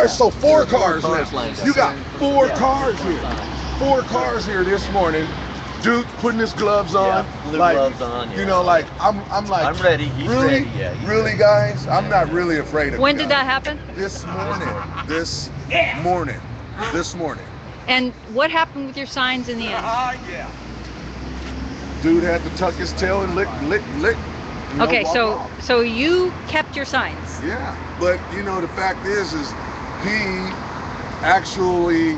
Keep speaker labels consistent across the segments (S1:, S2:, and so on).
S1: cars, so four cars
S2: cars
S1: now.
S2: lined up.
S1: You got four cars here. Four cars here this morning. Dude putting his gloves on.
S2: Blue
S1: like,
S2: gloves on. Yeah.
S1: You know, like I'm like.
S2: I'm ready. He's
S1: really,
S2: ready. Yeah. He's
S1: really,
S2: ready.
S1: guys. I'm not really afraid of.
S3: When
S1: you
S3: did
S1: guys.
S3: that happen?
S1: This morning. This morning. This morning.
S3: And what happened with your signs in the end?
S1: Yeah. Dude had to tuck his tail and lick. You know,
S3: Okay,
S1: walk
S3: so
S1: off.
S3: so you kept your signs.
S1: Yeah, but you know the fact is he actually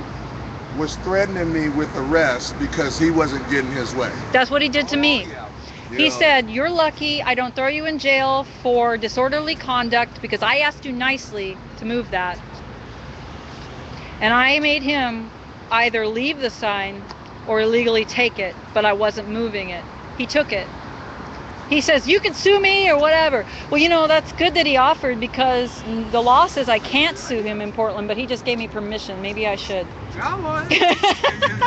S1: was threatening me with arrest because he wasn't getting his way.
S3: That's what he did to me. He
S1: Yeah.
S3: said, "You're lucky I don't throw you in jail for disorderly conduct because I asked you nicely to move that." And I made him either leave the sign or illegally take it, but I wasn't moving it. He took it. He says, "You can sue me or whatever." Well, you know, that's good that he offered because the law says I can't sue him in Portland, but he just gave me permission. Maybe I should.
S4: The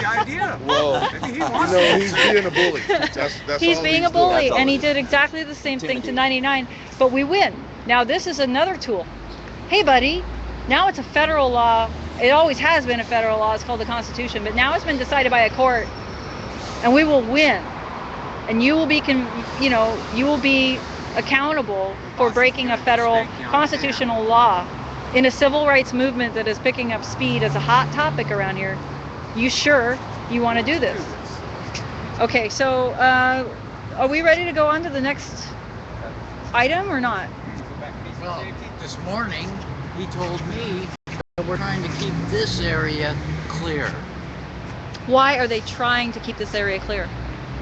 S4: idea.
S1: Well,
S4: Maybe he
S1: you
S4: wants
S1: know,
S4: to.
S1: he's being a bully. That's
S3: He's
S1: all
S3: being a
S1: doing.
S3: bully,
S2: That's all
S3: and he
S2: it is.
S3: did exactly the same thing to 99, but we win. Now this is another tool. Hey buddy, now it's a federal law. It always has been a federal law. It's called the Constitution, but now it's been decided by a court, and we will win. And you will be, you will be accountable for breaking a federal constitutional law in a civil rights movement that is picking up speed as a hot topic around here. You sure you want to do this? Okay, so are we ready to go on to the next item or not?
S5: Well, this morning he told me that we're trying to keep this area clear.
S3: Why are they trying to keep this area clear?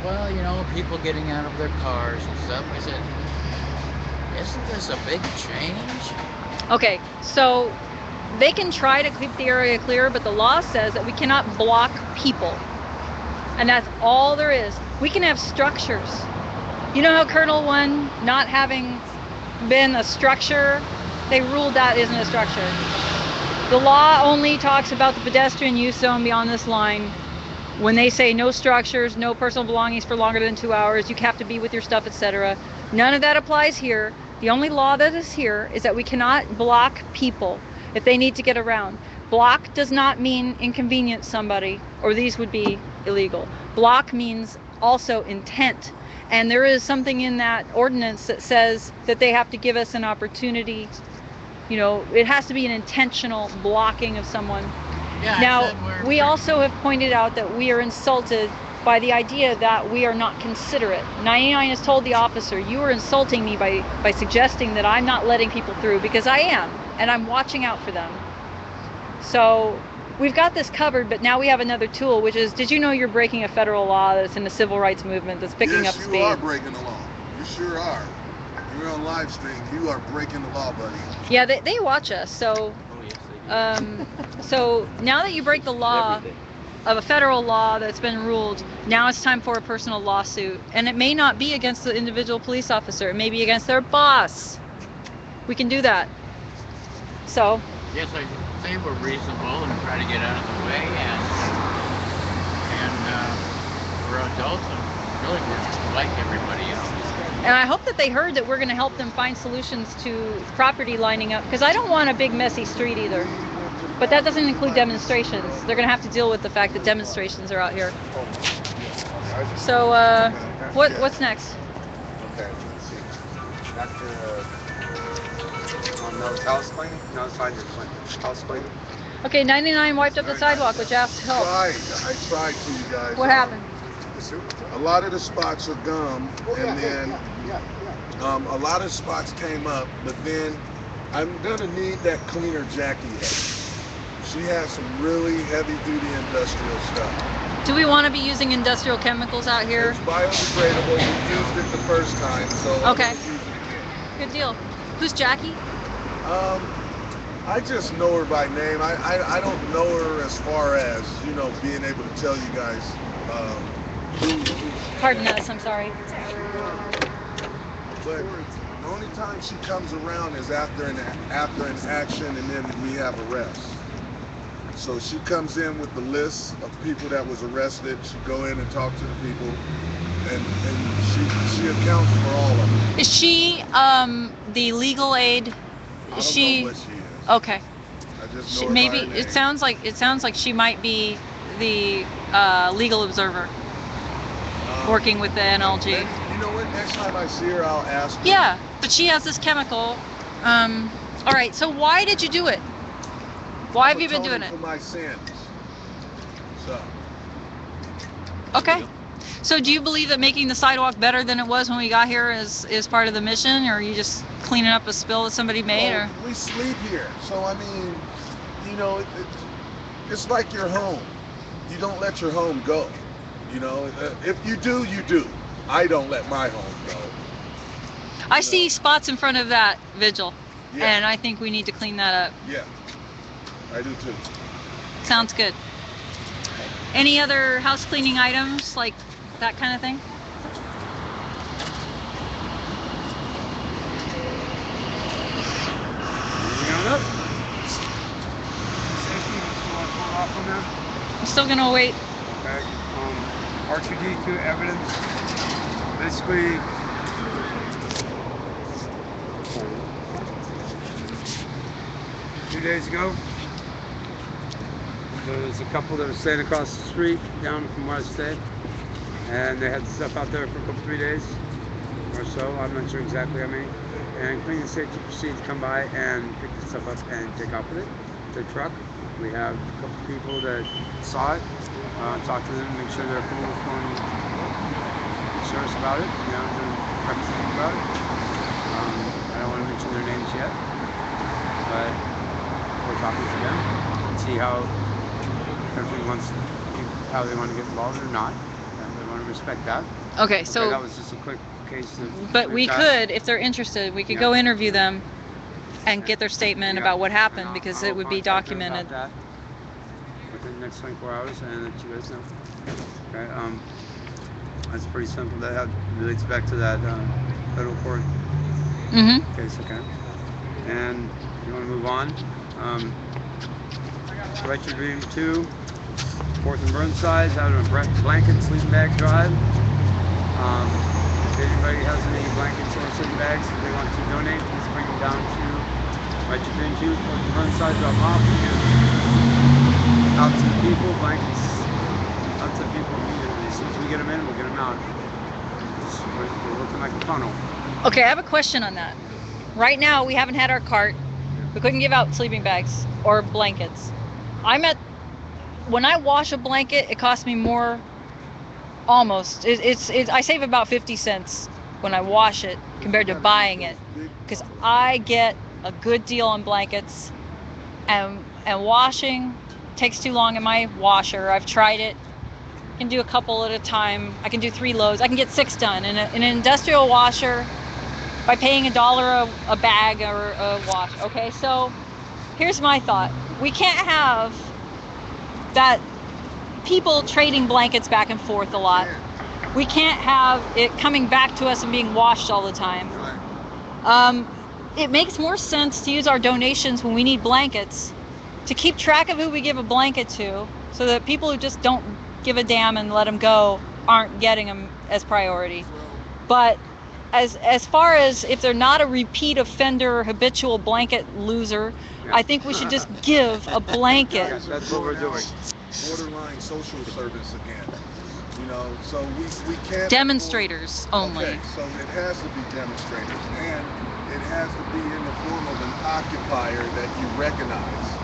S5: Well, you know, people getting out of their cars and stuff. I said, isn't this a big change?
S3: Okay, so they can try to keep the area clear, but the law says that we cannot block people. And that's all there is. We can have structures. You know how Colonel 1 not having been a structure, they ruled that isn't a structure. The law only talks about the pedestrian use zone beyond this line. When they say no structures, no personal belongings for longer than 2 hours, you have to be with your stuff, etc. None of that applies here. The only law that is here is that we cannot block people if they need to get around. Block does not mean inconvenience somebody, or these would be illegal. Block means also intent. And there is something in that ordinance that says that they have to give us an opportunity. You know, it has to be an intentional blocking of someone.
S5: Yeah,
S3: Now, we also have pointed out that we are insulted by the idea that we are not considerate. 99 has told the officer, "You are insulting me by suggesting that I'm not letting people through," because I am, and I'm watching out for them. So we've got this covered, but now we have another tool, which is, did you know you're breaking a federal law that's in the civil rights movement that's picking up
S1: Yes,
S3: speed?
S1: you are breaking the law. You sure are. You're on live stream. You are breaking the law, buddy.
S3: Yeah, they watch us, so...
S2: Oh yes, they do.
S3: So now that you break the law
S2: Everything.
S3: of a federal law that's been ruled, now it's time for a personal lawsuit. And it may not be against the individual police officer. It may be against their boss. We can do that. So,
S5: Yes, I say we're reasonable and try to get out of the way, and we're adults and really we're like everybody else.
S3: and I hope that they heard that we're going to help them find solutions to property lining up, because I don't want a big messy street either. But that doesn't include demonstrations. They're going to have to deal with the fact that demonstrations are out here. So, what's next?
S4: Okay, let's see. After on those house cleaning, no, it's not your cleaning. House cleaning.
S3: Okay, 99 wiped up the sidewalk, which asked help.
S1: I tried to, you guys.
S3: What happened?
S1: A lot of the spots are gum, and then a lot of spots came up, but then I'm gonna need that cleaner Jackie head. She has some really heavy-duty industrial stuff.
S3: Do we want to be using industrial chemicals out here?
S1: It's biodegradable. You used it the first time, so I'm
S3: Okay.
S1: gonna use it again.
S3: Good deal. Who's Jackie?
S1: I just know her by name. I don't know her as far as, you know, being able to tell you guys who.
S3: Pardon us, I'm sorry.
S1: But the only time she comes around is after an action, and then we have arrests. So she comes in with the list of people that was arrested. She go in and talk to the people, and she accounts for all of them.
S3: Is she the legal aid?
S1: I don't
S3: Is she?
S1: know what she is.
S3: Okay.
S1: I just know her
S3: Maybe
S1: by her
S3: it
S1: name.
S3: sounds like she might be the legal observer working with the NLG.
S1: Maybe, you know what? Next time I see her, I'll ask her.
S3: Yeah, but she has this chemical. All right. So why did you do it? Why have you been doing
S1: Atoning
S3: it?
S1: for my sins. So.
S3: Okay. So do you believe that making the sidewalk better than it was when we got here is part of the mission, or are you just cleaning up a spill that somebody made?
S1: Well,
S3: Or
S1: we sleep here, so I mean, you know, it's like your home. You don't let your home go. You know, if you do, you do. I don't let my home go.
S3: I see spots in front of that Vigil,
S1: Yeah.
S3: and I think we need to clean that up.
S1: Yeah, I do too.
S3: Sounds good. Any other house cleaning items, like that kind of thing?
S4: Moving on up. Safety, you want to pull off on that?
S3: I'm still gonna wait.
S4: Okay. R2D2 evidence. Basically, 2 days ago, there was a couple that were staying across the street down from where I stayed, and they had stuff out there for a couple, 3 days or so. I'm not sure exactly how many. And cleaning safety proceeded to come by and pick the stuff up and take off with it. The truck. We have a couple people that saw it. Talk to them, make sure they're cool with going insurance about it, you know, they're representing about it. I don't want to mention their names yet, but we're talking to them, see how everybody wants, how they want to get involved or not, and they want to respect that.
S3: Okay,
S4: Okay,
S3: so
S4: that was just a quick case of.
S3: but we
S4: we've got-
S3: could, if they're interested, we could
S4: Yeah.
S3: go interview them and get their statement
S4: Yeah,
S3: about what
S4: and
S3: happened,
S4: I'll-
S3: because
S4: I'll
S3: it would be
S4: contact them
S3: documented.
S4: about that within the next 24 hours, and let you guys know. Okay, that's pretty simple. That relates back to that federal court
S3: Mm-hmm.
S4: case, okay? And you want to move on? Right to Dream 2, 4th and Burnside, having a blanket sleeping bag drive. If anybody has any blankets or sleeping bags that they want to donate, please bring them down to Right to Dream 2, 4th and Burnside, drop them off. We give out to the people, blankets out to the people immediately. As soon as we get them in, we'll get them out. We're looking like a funnel.
S3: Okay, I have a question on that. Right now, we haven't had our cart. We couldn't give out sleeping bags or blankets. When I wash a blanket, it costs me more, almost. I save about 50 cents when I wash it compared to buying it, because I get a good deal on blankets, and washing takes too long in my washer. I've tried it. I can do a couple at a time. I can do 3 loads. I can get 6 done. In an industrial washer, by paying $1 a bag or a wash. Okay, so here's my thought. We can't have that people trading blankets back and forth a lot. We can't have it coming back to us and being washed all the time. It makes more sense to use our donations when we need blankets, to keep track of who we give a blanket to, so that people who just don't give a damn and let them go aren't getting them as priority. But as far as if they're not a repeat offender or habitual blanket loser, I think we should just give a blanket.
S4: Yeah, that's what we're doing.
S1: Borderline social service again. You know, so we can't.
S3: Demonstrators only.
S1: Okay, so it has to be demonstrators, and it has to be in the form of an occupier that you recognize.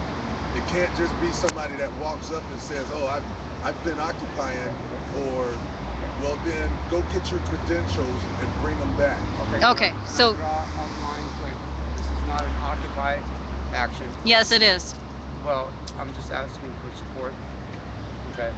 S1: It can't just be somebody that walks up and says, "Oh, I've been occupying," or, "Well, then go get your credentials and bring them back."
S3: Okay, so
S4: Draw a line quick. This is not an occupy action.
S3: yes, it is.
S4: Well, I'm just asking for support. Okay.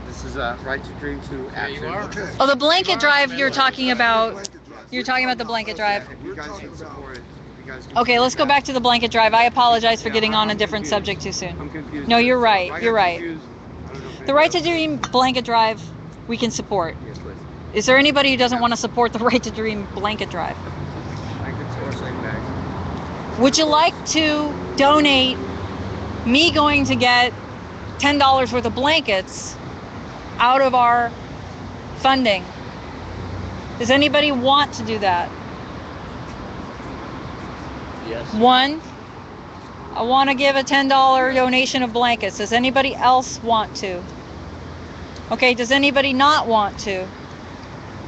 S4: This is a Right to Dream 2 action.
S5: you are.
S1: Okay.
S3: Oh, the blanket drive you're talking about.
S1: Blanket drive.
S3: You're talking about the blanket drive.
S4: If you guys can support it. If you guys can
S3: Okay, let's go
S4: support
S3: back to the blanket drive. I apologize for
S4: Yeah,
S3: getting on a
S4: I'm
S3: different
S4: confused.
S3: subject too
S4: that.
S3: soon.
S4: I'm confused.
S3: No, you're
S4: So
S3: right,
S4: if I
S3: you're
S4: got
S3: right.
S4: confused, I don't know if
S3: The Right to
S4: anybody
S3: Dream blanket drive, we can support.
S4: else- Yes, please.
S3: Is there anybody who doesn't want to support the Right to Dream blanket drive?
S4: Blankets or sleeping bags.
S3: Would you like to donate me going to get $10 worth of blankets out of our funding? Does anybody want to do that?
S5: Yes.
S3: 1. I want to give a $10 donation of blankets. Does anybody else want to? Okay, does anybody not want to?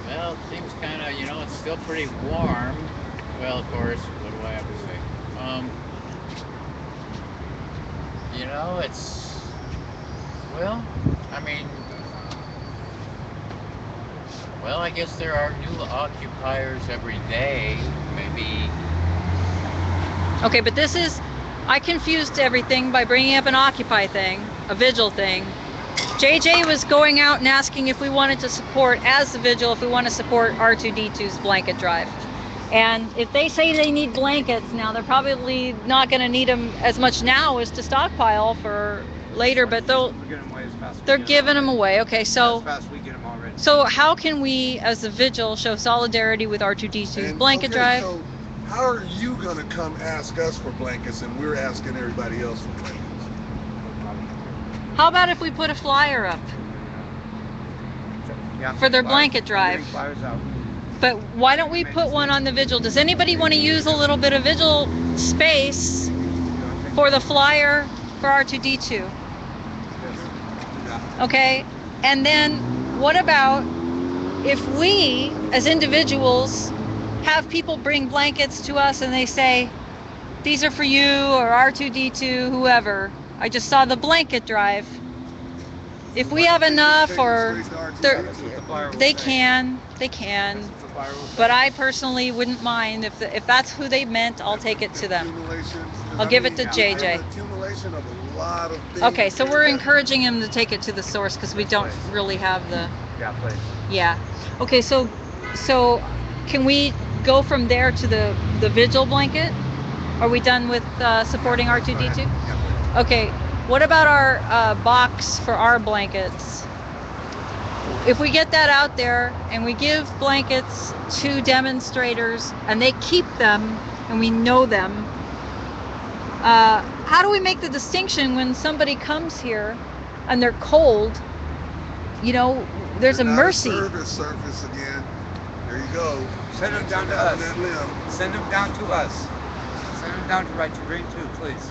S5: Well, it seems kind of, it's still pretty warm. Well, of course, what do I have to say? It's, well, I mean, well, I guess there are new occupiers every day. Maybe,
S3: Okay, but this is, I confused everything by bringing up an Occupy thing, a Vigil thing. JJ was going out and asking if we wanted to support, as the Vigil, if we want to support R2D2's blanket drive. And if they say they need blankets now, they're probably not going to need them as much now as to stockpile for later, but they're giving them away. Okay, so how can we, as the Vigil, show solidarity with R2D2's
S1: And,
S3: blanket
S1: okay,
S3: drive?
S1: So how are you gonna come ask us for blankets and we're asking everybody else for blankets?
S3: How about if we put a flyer up for their blanket drive? But why don't we put one on the Vigil? Does anybody want to use a little bit of Vigil space for the flyer for R2D2? Okay, and then what about if we, as individuals, have people bring blankets to us and they say, these are for you, or R2D2, whoever. I just saw the blanket drive. If we have enough, or they can. But I personally wouldn't mind if that's who they meant. I'll take it to them. I'll give it to JJ.
S1: Accumulation of a lot of things.
S3: Okay, so we're encouraging him to take it to the source because we don't really have the. Yeah. Okay, so can we go from there to the Vigil blanket? Are we done with supporting R2D2? Okay. What about our box for our blankets? If we get that out there and we give blankets to demonstrators and they keep them and we know them, how do we make the distinction when somebody comes here and they're cold? There's a mercy.
S1: Surface again. There you go.
S4: Send them down to us. Send them down to us. Send them down to Right to Green too, please.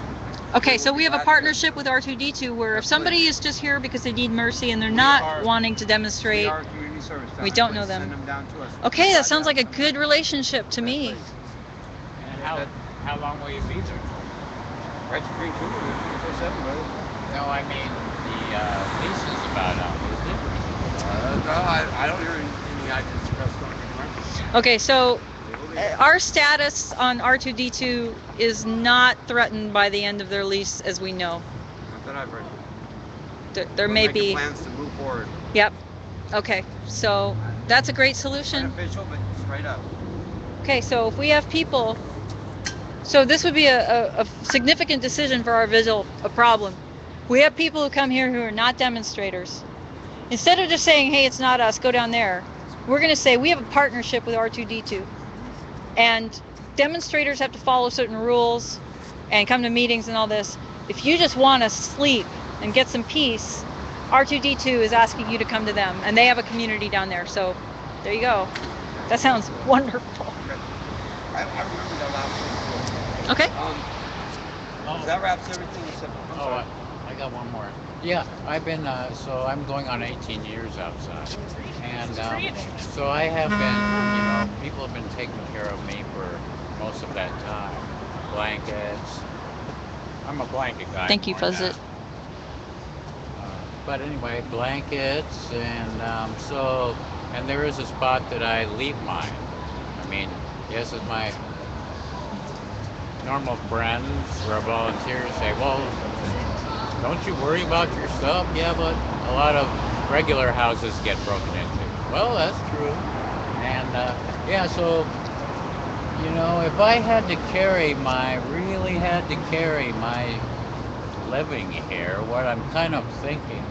S3: Okay, so we have a partnership with R2D2 where if somebody is just here because they need mercy and they're not wanting to demonstrate, we don't know them.
S4: Send them down to us.
S3: Okay, that sounds like a good relationship to me.
S5: and how long will you be there?
S4: Right to Green too.
S5: No, I mean, the lease is about up, isn't it?
S4: No, I don't hear any ideas expressed on anymore.
S3: Okay, so our status on R2D2 is not threatened by the end of their lease, as we know.
S4: Not that I've heard.
S3: There may be
S4: plans to move forward.
S3: Yep. Okay, so that's a great solution.
S4: Beneficial, but straight up.
S3: Okay, so if we have people, so this would be a significant decision for our Vigil, a problem. We have people who come here who are not demonstrators. Instead of just saying, hey, it's not us, go down there, we're going to say we have a partnership with R2D2. And demonstrators have to follow certain rules and come to meetings and all this. If you just want to sleep and get some peace, R2D2 is asking you to come to them. And they have a community down there. So there you go. That sounds wonderful.
S4: I remember that last one.
S3: Okay.
S4: That wraps everything except.
S5: I got one more. Yeah, I've been, so I'm going on 18 years outside. And so I have been, people have been taking care of me for most of that time. Blankets. I'm a blanket guy.
S3: Thank you, Fuzzit.
S5: But anyway, blankets, and and there is a spot that I leave mine. I mean, yes, as my normal friends or volunteers say, well, don't you worry about your stuff? Yeah, but a lot of regular houses get broken into. Well, that's true. And so, if I had to really had to carry my living here, what I'm kind of thinking